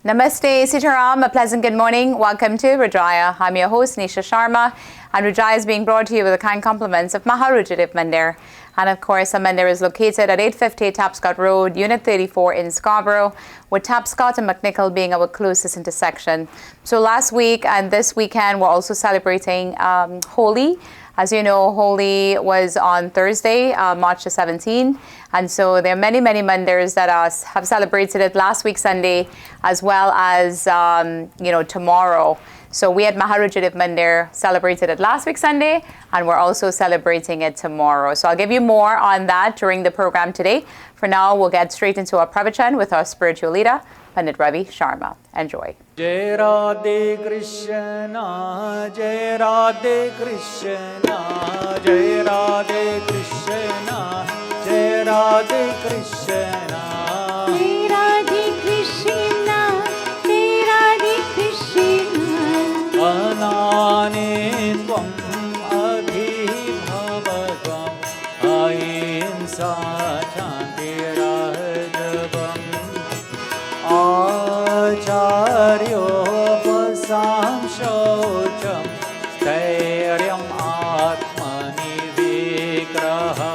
Namaste, Sitaram, a pleasant good morning. Welcome to Rudraaya. I'm your host, Nisha Sharma, and Rudraaya is being brought to you with the kind compliments of Maharudradev Mandir. And of course, the Mandir is located at 850 Tapscott Road, Unit 34 in Scarborough, with Tapscott and McNichol being our closest intersection. So last week and this weekend, we're also celebrating Holi. As you know, Holi was on Thursday, March the 17th. And so there are many, many mandirs that have celebrated it last week Sunday, as well as, tomorrow. So we at Maharudradev Mandir celebrated it last week Sunday, and we're also celebrating it tomorrow. So I'll give you more on that during the program today. For now, we'll get straight into our pravachan with our spiritual leader, Pandit Ravi Sharma. Enjoy. Jai Radhe Krishna, Jai Radhe Krishna, Jai Radhe Krishna, Jai Radhe Krishna. Jai Radhe Krishna, Jai Radhe Krishna. Anani tvam adhibhavatam ahimsa chantirajvam acharyopasaṁ shaucham stairyam atmani vigraha.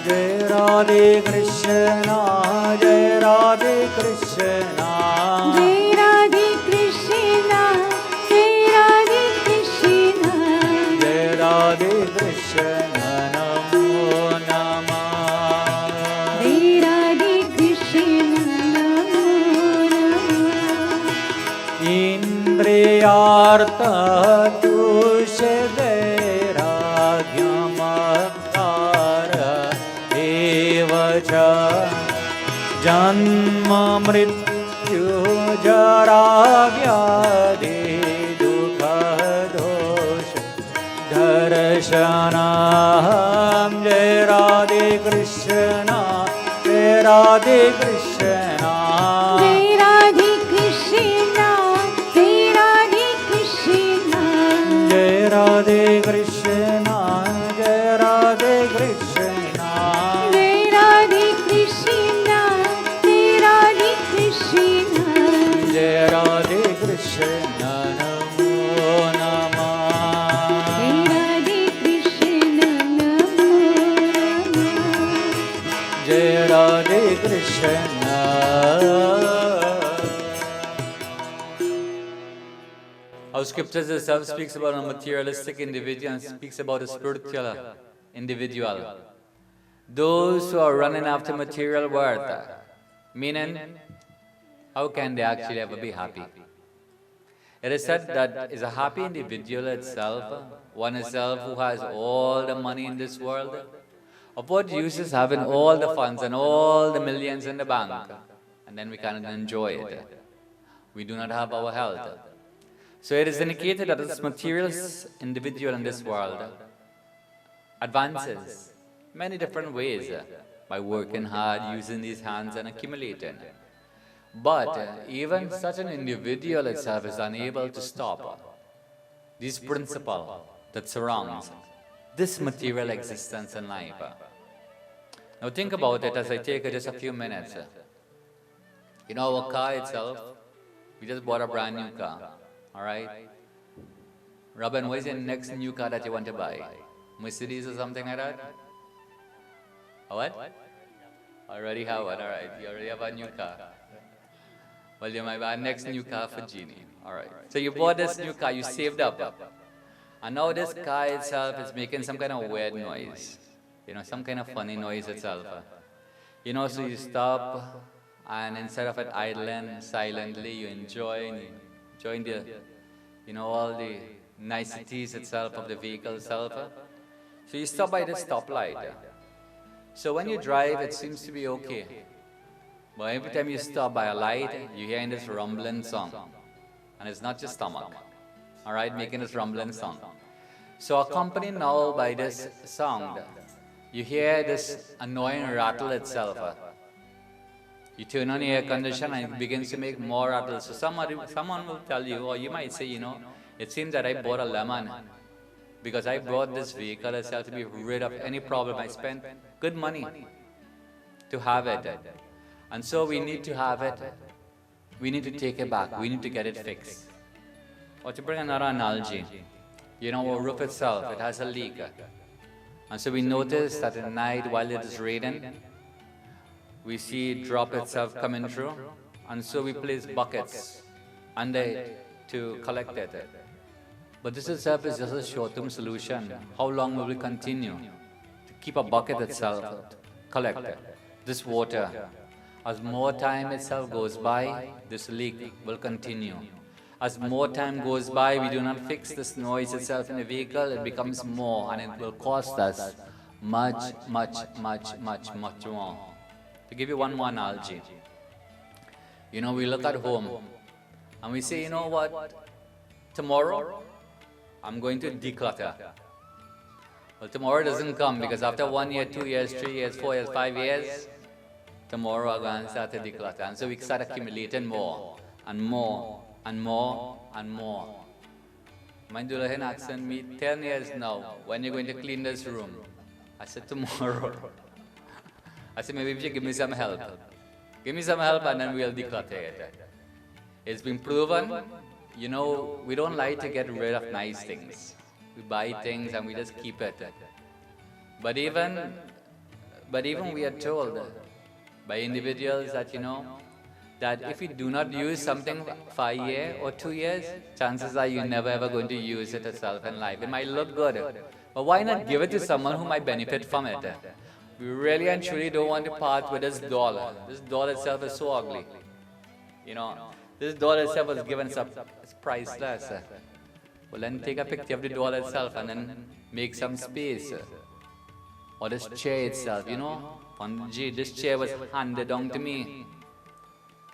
Jai Radhe Krishna, Jai Radhe Krishna. Jai Radhe Krishna, Jai Radhe Krishna. Jai Radhe Krishna, Namo Namah. Jai Radhe Krishna, Namo Namah. Indriyartha tushaderagyamaktara evacha janma mrityu jara vyadhi dukha dosha darshanam. Jai Radhe Krishna, Jai Radhe Krishna. Jai Radhe Krishna, Jai Radhe Krishna. Jai Radhe Krishna, Jai Radhe Krishna. Jai Radhe Krishna, Jai Radhe Krishna. Jai Radhe Krishna, Namo Namah. Jai Radhe Krishna, Namo Namah. Jai Radhe Krishna. Our scriptures itself speaks about a materialistic individual and speaks about a spiritual individual. Those who are running after material worth, meaning, how can they actually ever be happy? It is said that is a happy individual itself, one itself who has all the money in this world. Of what use is having all the funds and all the millions in the bank, and then we cannot enjoy it? We do not have our health. So it is indicated that this material individual in this world advances many different ways by working hard, using these hands and accumulating. But even such an individual itself is unable to stop this principle that surrounds this material existence in life. Now think about it as I take just a few minutes. You know, our car itself, we just bought a brand new car. Alright? Robin, what is the next new car that you want to buy? Mercedes or something like that? A what? Already have one, alright. You already have a new car. Well, you might buy a next new car for Jeannie. Alright. So you bought this new car, you saved up. And now this car itself is making some kind of weird noise. You know, some kind of funny noise itself. You know, so you stop and instead of it idling silently, you enjoy the, all the niceties itself of the vehicle itself. So you stop by the stoplight. So when you drive, it seems to be okay. But every time you stop by a light, you hear this rumbling sound. And it's not your stomach, alright, making this rumbling sound. So accompanied now by this sound, you hear this annoying rattle itself. You turn on the air conditioner and it begins to make more rattles. So someone will tell you, or you might say, it seems that I bought a lemon because I bought this vehicle itself to be rid of any problem. I spent good money to have it. And so we need to have it we need to take it back. We need to get it fixed. Or to bring another analogy, our roof itself, it has a leak. And so we notice that at night while it is raining, we see drop itself coming through. And so we place buckets under it to collect it. But this itself is just a short-term solution. How long will we continue to keep a bucket itself collect this water? As more time itself goes by, this leak will continue. As more time goes by, we do not fix this noise itself in the vehicle, it becomes more, and it will cost us much, much, much, much, much more. To give you one more analogy, we look at home and we say, what, tomorrow I'm going to declutter. Well, tomorrow doesn't come because after 1 year, 2 years, 3 years, 4 years, 5 years, tomorrow I'm going to start to declutter. And so we start accumulating more and more and more and more. My Dulahan asked me 10 years now, when are you going to clean this room? I said, tomorrow. I said, maybe if you give me some help. Give me some help and then we'll declutter it. It's been proven, we don't like to get rid of nice things. We buy things and we just keep it. But even we are told by individuals that, that if you do not use something for a year or 2 years, chances are you're never ever going to use it itself in life. It might look good, but why not give it to someone who might benefit from it? We really and truly don't want to part with this doll. This doll itself is so ugly. This doll itself was given it's priceless. Well, then take a picture of the doll itself and then make some space. Or this chair itself, this chair was handed down to me.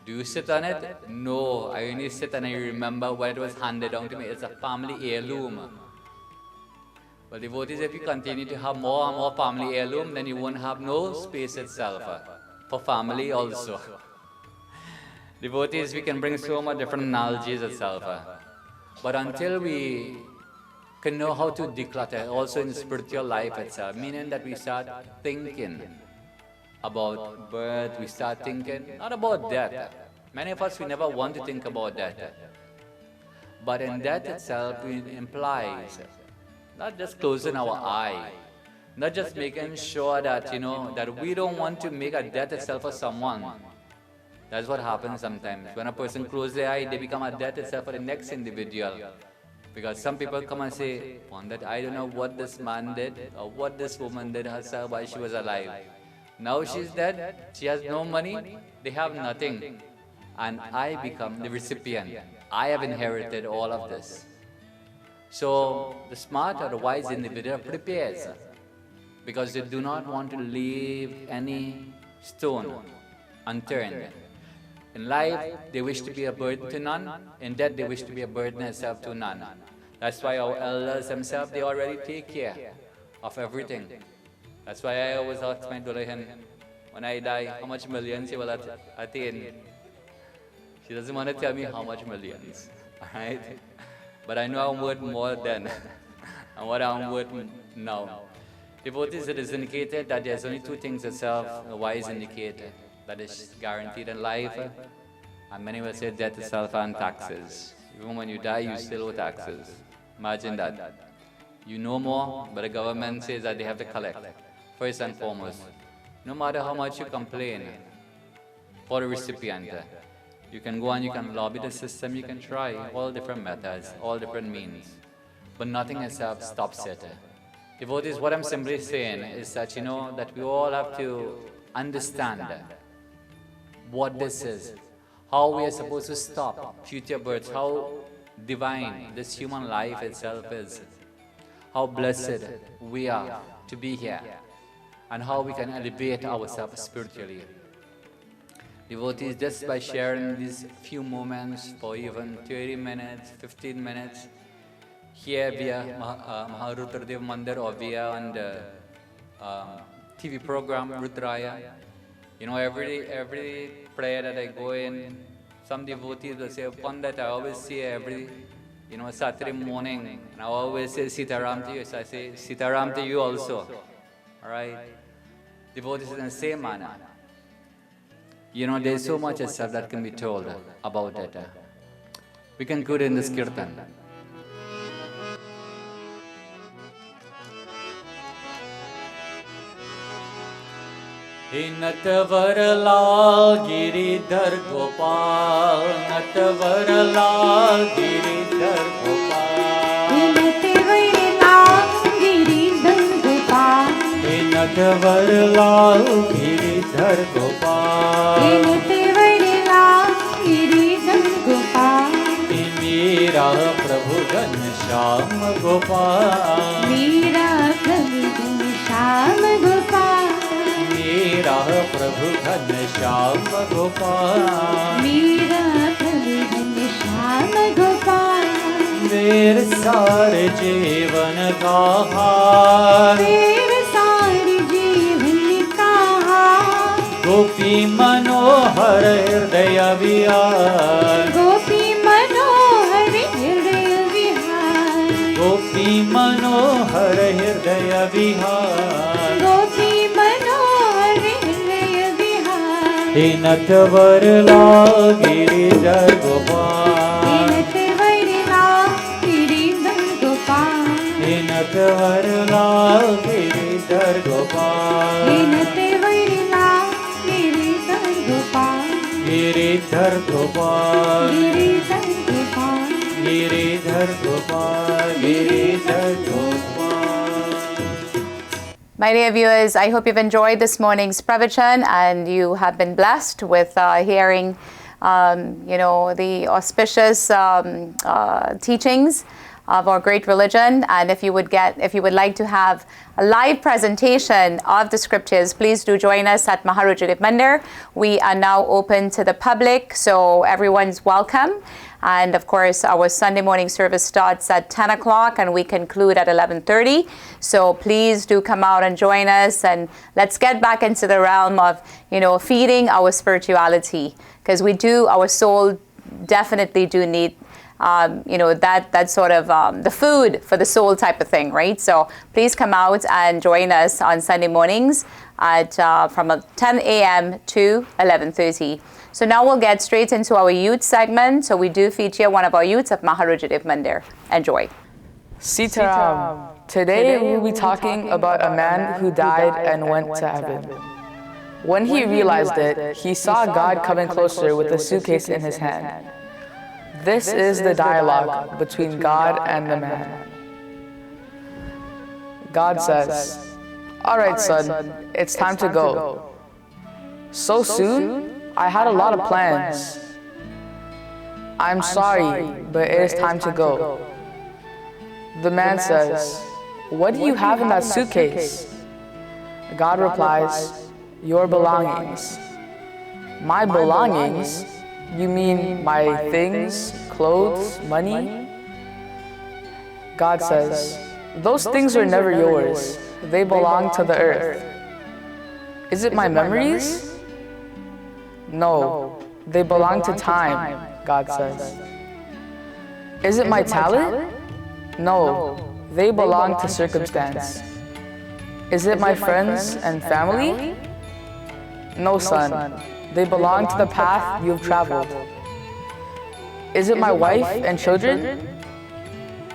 Do you sit on it? No, I only sit and I remember when it was handed down to me. It's a family heirloom. Well, devotees, if you continue to have more and more family heirloom, then you won't have no space itself for family also. Devotees, we can bring so much different analogies itself. But until we can know how to declutter, also in spiritual life itself, meaning that we start thinking about birth, we start thinking not about death. Many of us, we never want to think about death. But in death itself, it implies not just closing our eye, not just making sure that, that we don't want to make a death itself for someone. That's what happens sometimes. When a person closes their eye, they become a death itself for the next individual. Because some people come and say, Pandit, I don't know what this man did or what this woman did herself while she was alive. Now she's dead, she has no money, they have nothing. And I become the recipient. I have inherited all of this. So the smart or the wise individual prepares because they do not want to leave any stone unturned. In life, they wish to be a burden to none. In death, they wish to be a burden itself to none. That's why our elders themselves, they already take care of everything. That's why I always ask my Dulahan, when I die, how much millions you will attain? She doesn't want to tell me how much millions, alright? But I know I'm worth more than and what I'm worth now. Devotees, it is indicated that there's only two things itself, the wise indicator, that is guaranteed in life, and many will say death itself and taxes. Even when you die, you still owe taxes. Imagine that. You know more, but the government says that they have to collect. First and foremost, no matter how much you complain for the recipient, you can go and you can lobby the system, you can try all different methods, all different means, but nothing itself stops it. Devotees, what I'm simply saying is that, that we all have to understand what this is, how we are supposed to stop future births, how divine this human life itself is, how blessed we are to be here, and how we can elevate ourselves spiritually. Devotees, just by sharing these few moments for even 30 minutes, 15 minutes, here via Rudraaya Mandir or via on the TV program Rudraaya. Every prayer that I go in, some devotees will say, Pandit, I always see every Saturday morning, and I always say Sitaram to you. So I say Sitaram to you also. Alright? Devotees in the same manner. You know, there's so much itself that can be told about it. We conclude in this kirtan. Natwarlal Giridhar Gopal, Natwarlal Giridhar Gopal, Natwarlal Giridhar Gopal, Natwarlal Giridhar Gopal, Natwarlal Giridhar Gopal, मेरा प्रभु घनश्याम गोपाल, मेरा प्रभु घनश्याम गोपाल, मेरा प्रभु घनश्याम गोपाल, मेरा प्रभु घनश्याम गोपाल, मेरे सारे जीवन का हार, मेरे सारे जीवन का हार, गोपी मनोहर हृदय विहार, गोपी मनोहर हृदय विहार, गोपी मनोहर हृदय विहार, गोपी मनोहर हृदय विहार, हे नटवरलाल गिरिधर गोपाल, नटवरलाल गिरिधर गोपाल, हे Natwarlal Giridhar Gopal, Natwarlal Giridhar Gopal, Giridhar Gopal, Giridhar Gopal, Giridhar Gopal, Giridhar Gopal. My dear viewers, I hope you've enjoyed this morning's pravachan and you have been blessed with hearing, the auspicious teachings of our great religion. And if you would like to have a live presentation of the scriptures, please do join us at Maharudra Mandir. We are now open to the public, so everyone's welcome. And of course, our Sunday morning service starts at 10 o'clock and we conclude at 11:30. So please do come out and join us, and let's get back into the realm of, feeding our spirituality, because our soul definitely do need that sort of the food for the soul type of thing, right? So please come out and join us on Sunday mornings at from 10 a.m. to 11:30. So now we'll get straight into our youth segment. So we do feature one of our youths of Maharudra Mandir. Enjoy. Sitaram. Today we'll be talking about a man who died and went to heaven. When he realized it, he saw God coming closer with a suitcase in his hand. This is the dialogue between God and the man. God says, "All right, son, it's time to go." "So soon? I had a lot of plans." "I'm sorry, but it is time to go." The man says, "What do you have in that suitcase?" God replies, "Your belongings." "My belongings? You mean my things, clothes, money?" God says, "Those things are never yours. They belong to the earth." "Is it my memories?" "No, they belong to time," God says. "Is it my talent?" "No, they belong to circumstance." "Is it my friends and family?" "No, son, they belong to the path you've traveled." "Is it my wife and children?"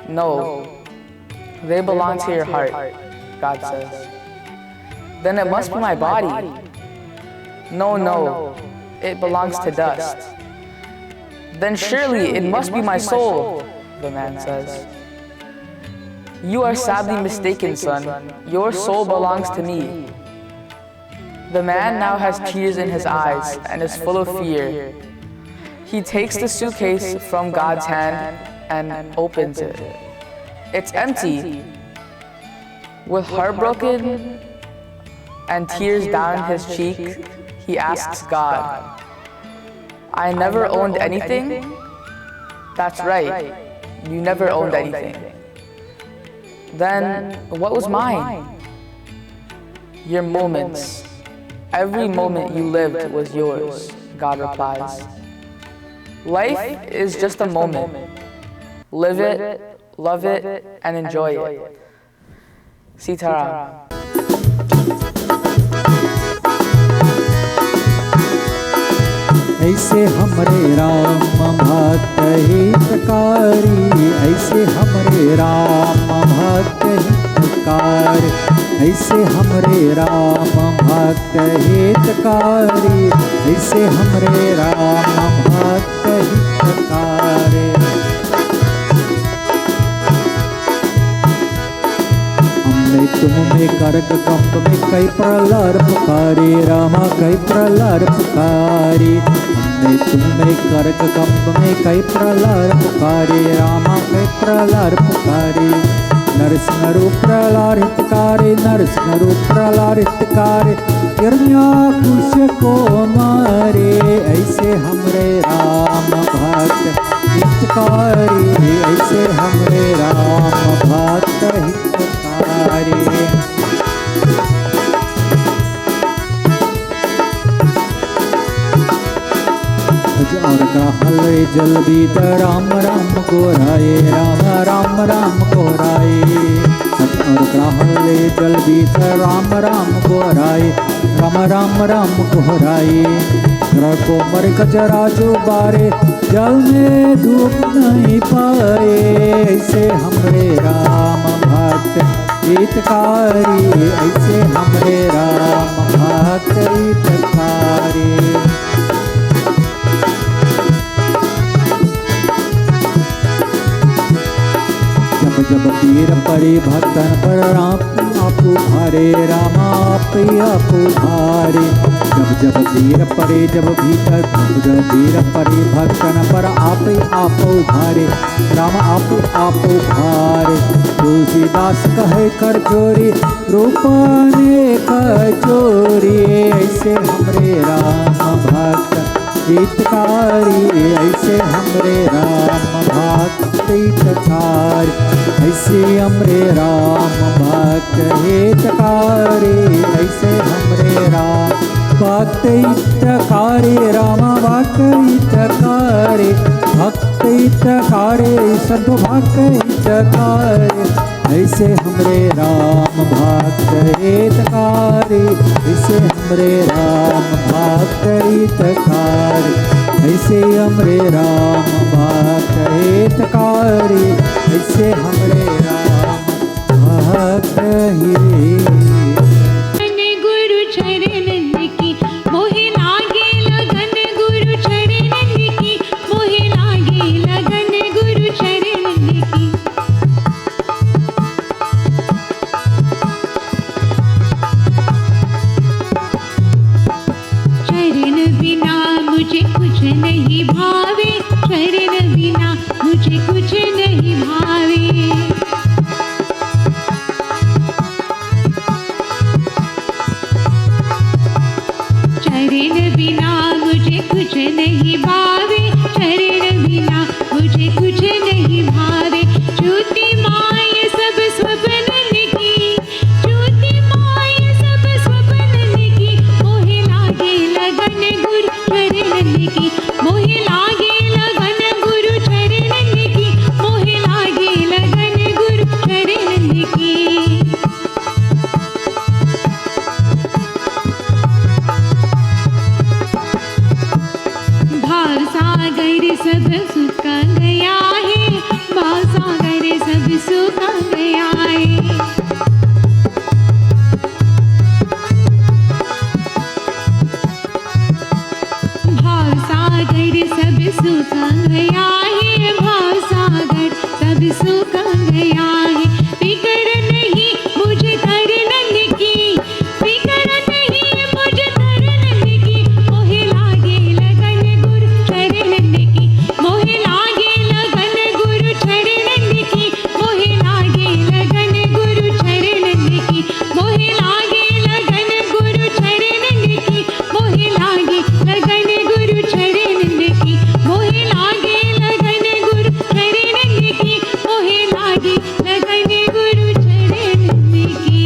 "No, they belong to your heart," God says. "Then it must be my body." No, it belongs to dust." "Then surely it must be my soul," the man says. "You are sadly mistaken, son. Your soul belongs to me." The man now has tears in his eyes and is full of fear. He takes the suitcase from God's hand and opens it. It's empty. With heartbroken and tears down his cheek, he asks God, "I never owned anything?" "That's right, you never owned anything." "Then what was mine?" "Your moments. Every moment you lived was yours," God replies. "Life is just a moment. Live it, love it, and enjoy it." Sitaram. ऐसे हमरे राम भक्त हितकारी, ऐसे हमरे राम भक्त हितकारी, ऐसे हमरे राम भक्त हितकारी, ऐसे हमरे राम भक्त हितकारी। हमने तुम में करक कंप में कई प्रलर पुकारे रामा, कई प्रलर पुकारे। हमने तुम में करक कंप में कई प्रलर पुकारे रामा, कई प्रलर पुकारे। नरसिंह रूप प्रलर हितकारी, नरसिंह रूप प्रलर हितकारी, हिरण्याकुश को मारे, ऐसे हमरे राम भक्त हितकारी, ऐसे हमरे राम भक्त हितकारी। और ग्रहले जल बीत राम राम गोराए, राम राम राम गोराए। और ग्रहले जल बीत राम राम गोराए, राम राम राम गोराए। ग्रह को मर कचरा जो बारे, जल में डूब नहीं पाए, ऐसे हमरे राम भक्त हितकारी, ऐसे हमरे राम भक्त हितकारी। जब पीर परे भक्तन पर राम आप भारे, राम आप भारे। जब पीर परे जब भीतर पीर परे भक्तन पर आप भारे, राम आप भारे। तुलसीदास कहे कर चोरी, रूपाने कर चोरी, ऐसे हमरे राम भक्त हितकारी, ऐसे हमरे राम भक्त हितकारी, ऐसे हमरे राम भक्त हितकारी, ऐसे हमरे राम भक्त हितकारी, राम भक्त हितकारी, भक्त हितकारी, संत भक्त हितकारी, ऐसे हमरे राम भक्त हितकारी, ऐसे हमरे राम भक्त हितकारी, ऐसे हमरे राम भक्त हितकारी, ऐसे हमरे राम भक्त हितकारी। गुरु चरणन की मोहि लागे लगन, गुरु चरणन की मोहि लागे लगन, गुरु चरणन की। चरण बिना मुझे कुछ नहीं भावे, चरण बिना मुझे कुछ नहीं भावे। चरण बिना मुझे कुछ नहीं भावे, चरण बिना मुझे कुछ नहीं भावे। ज्योति माय सब स्वप्नन की, ज्योति माय सब स्वप्नन की, मोहि लागे लगन गुरु चरणन की, मोहि लागे लगन गुरु चरणन की, मोहि लागे लगन गुरु चरणन की। भाव सागर सब सुखा गया है, भाव सागर सब सुखा गया है। भाव सागर सब सुखा गया है, भाव सागर सब सुखा गया है। फिक्र नहीं मुझे तरनन की, फिक्र नहीं मुझे तरनन की, मोहि लागे लगन गुरु चरणन की, मोहि लागे लगन गुरु चरणन की, मोहि लागे लगन गुरु चरणन की, मोहि लागे लगन गुरु चरणन की, मोहि लागे लगन गुरु चरणन की, मोहि लागे लगन गुरु चरणन की, मोहि लागे लगन गुरु चरणन की।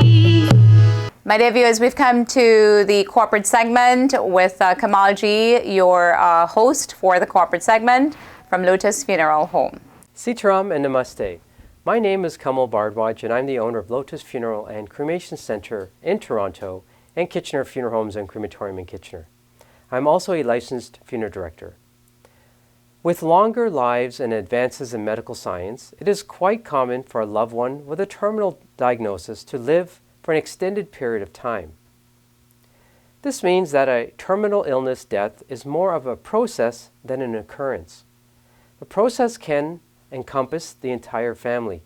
My dear viewers, we've come to the corporate segment with Kamal Ji, your host for the corporate segment from Lotus Funeral Home. Sitaram and Namaste. My name is Kamal Bardwaj and I'm the owner of Lotus Funeral and Cremation Center in Toronto and Kitchener Funeral Homes and Crematorium in Kitchener. I'm also a licensed funeral director. With longer lives and advances in medical science, it is quite common for a loved one with a terminal diagnosis to live for an extended period of time. This means that a terminal illness death is more of a process than an occurrence. The process can encompass the entire family,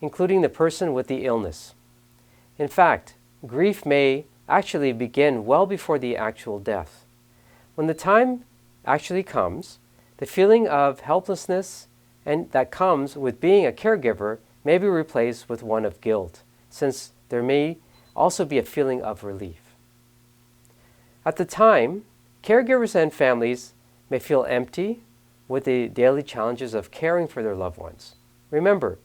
including the person with the illness. In fact, grief may actually begin well before the actual death. When the time actually comes, the feeling of helplessness and that comes with being a caregiver may be replaced with one of guilt, since there may also be a feeling of relief. At the time, caregivers and families may feel empty with the daily challenges of caring for their loved ones. Remember,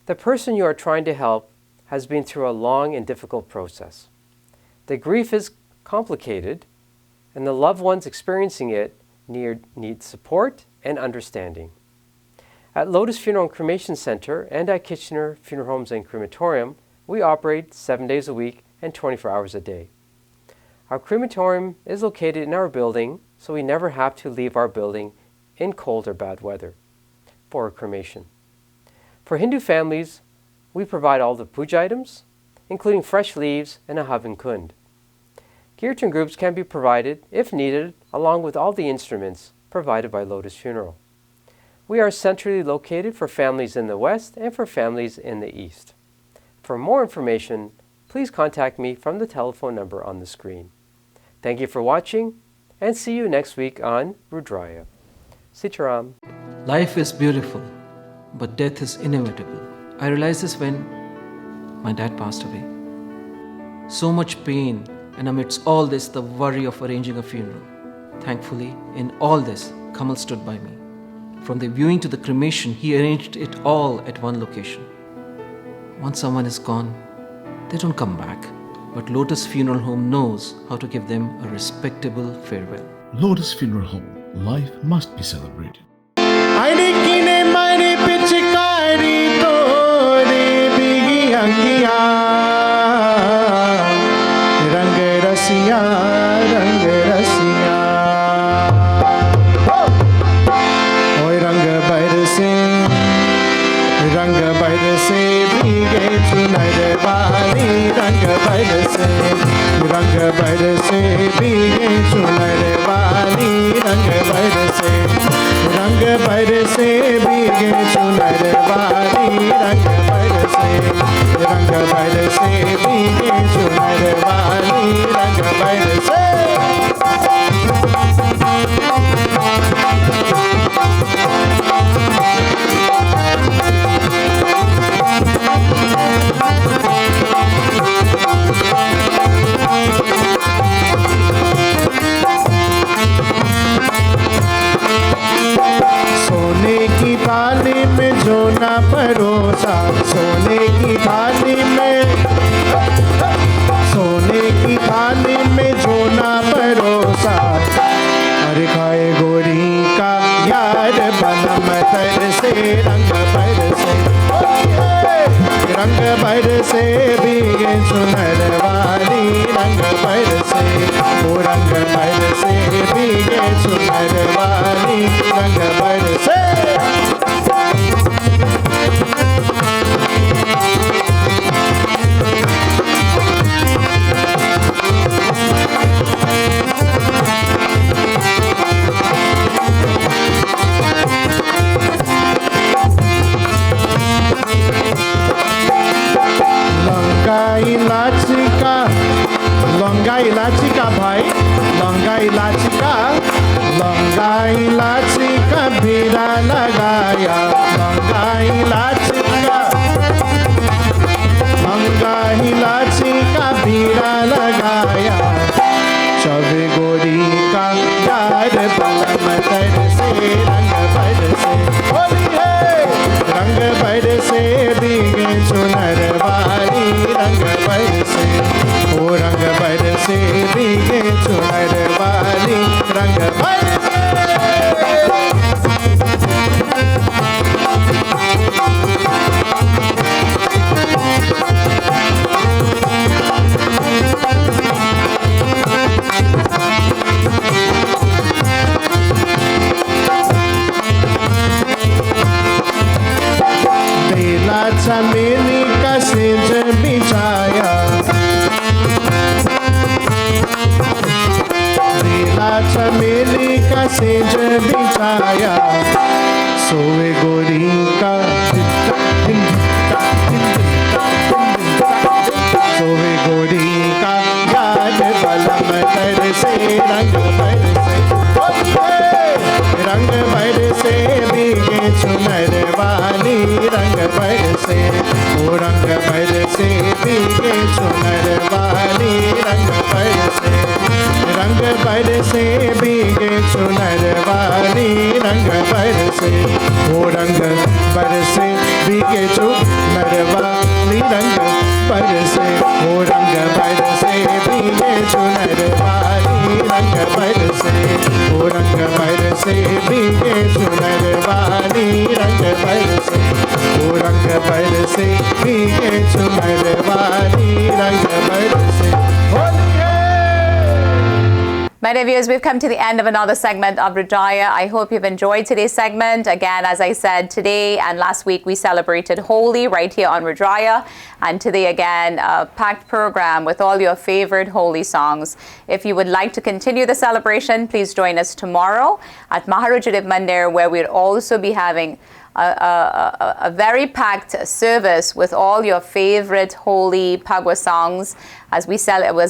the person you are trying to help has been through a long and difficult process. The grief is complicated, and the loved ones experiencing it need support and understanding. At Lotus Funeral and Cremation Center and at Kitchener Funeral Homes and Crematorium, we operate 7 days a week and 24 hours a day. Our crematorium is located in our building, so we never have to leave our building in cold or bad weather for a cremation. For Hindu families, we provide all the puja items, including fresh leaves and a havan kund. Kirtan groups can be provided, if needed, along with all the instruments provided by Lotus Funeral. We are centrally located for families in the West and for families in the East. For more information, please contact me from the telephone number on the screen. Thank you for watching, and see you next week on Rudraaya. Sitaram. Life is beautiful, but death is inevitable. I realized this when my dad passed away. So much pain, and amidst all this, the worry of arranging a funeral. Thankfully, in all this, Kamal stood by me. From the viewing to the cremation, he arranged it all at one location. Once someone is gone, they don't come back. But Lotus Funeral Home knows how to give them a respectable farewell. Lotus Funeral Home. Life must be celebrated. चमेली का says बिछाया, सोए गोरी का सोए गोरी का याद बलम तर से रंग भर से, रंग भर से भीगे चुनर वाली, रंग भर से ओ रंग भर से भीगे चुनर वाली, रंग भर से, रंग भर से भीगे चुनर वाली, रंग भर से ओ रंग भर से भीगे चुनर वाली, रंग भर से ओ रंग भर से भीगे चुनर वाली, रंग भर से ओ रंग भर से भीगे चुनर वाली, रंग भर से ओ रंग भर से भीगे चुनर वाली, रंग भर से। My dear viewers, we've come to the end of another segment of Rudraaya. I hope you've enjoyed today's segment. Again, as I said, today and last week we celebrated Holi right here on Rudraaya. And today again, a packed program with all your favorite Holi songs. If you would like to continue the celebration, please join us tomorrow at Maharujadiv Mandir, where we'll also be having a very packed service with all your favorite Holi Phagwa songs as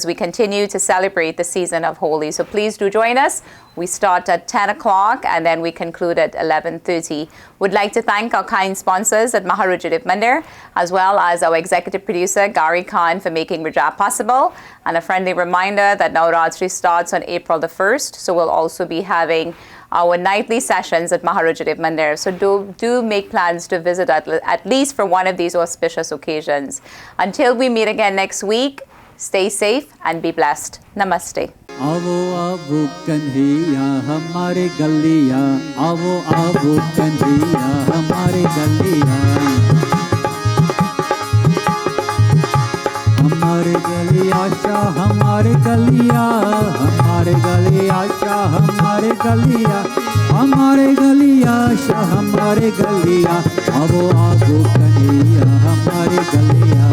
we continue to celebrate the season of Holi. So please do join us. We start at 10 o'clock and then we conclude at 11:30. Would like to thank our kind sponsors at Maharujadiv Mandir, as well as our executive producer Gary Khan for making Rudraaya possible. And a friendly reminder that Navratri starts on April the 1st, so we'll also be having our nightly sessions at Maharujadiv Mandir. So do make plans to visit at least for one of these auspicious occasions. Until we meet again next week, stay safe and be blessed. Namaste. आवो आवो कन्हैया हमारे गलिया, आवो आवो कन्हैया हमारे गलिया, हमारे गलिया शाह हमारे गलिया, हमारे गलिया शाह हमारे गलिया, हमारे गलिया शाह हमारे गलिया, आवो आवो कन्हैया हमारे गलिया।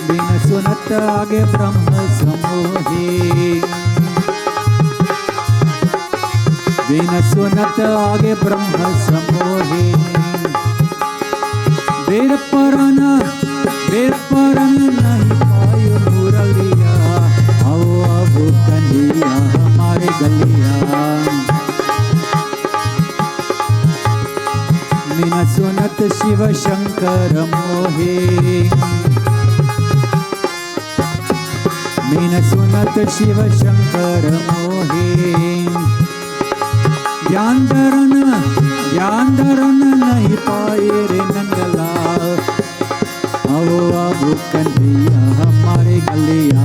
बिन सुनत आगे ब्रह्म समोहे, बिन सुनत आगे ब्रह्म समोहे, बेर परन नहीं पायो मुरलिया, आओ आवो कन्हैया हमारे गलिया। बिन सुनत शिव शंकर मोहे, बिन सुनत शिव शंकर मोहे, ज्ञान धरन नहीं पाए रे नंदला, आओ आवो कन्हैया हमारे गलिया,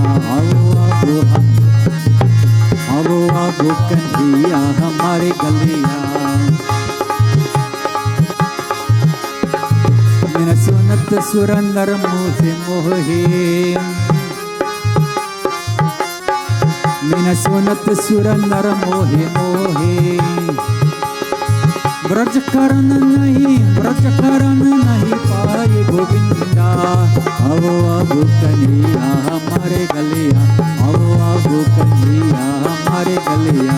आओ आवो कन्हैया हमारे गलिया। बिन सुनत सुरंदर मोहे मोहे, बिन सुनत सुरंदर मोहे मोहे, ब्रज करन नहीं पाए गोविंदा, आओ आवो कन्हैया हमारे गलिया, आओ आवो कन्हैया हमारे गलिया,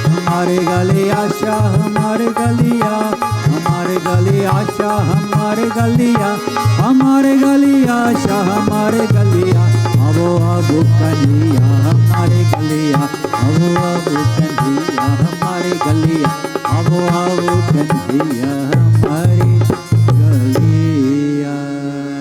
हमारे गलिया शाह हमारे गलिया, हमारे गलिया शाह हमारे गलिया, हमारे गलिया शाह हमारे गलिया, आवो आवो कन्हैया हमारे गलिया, आवो आवो कन्हैया।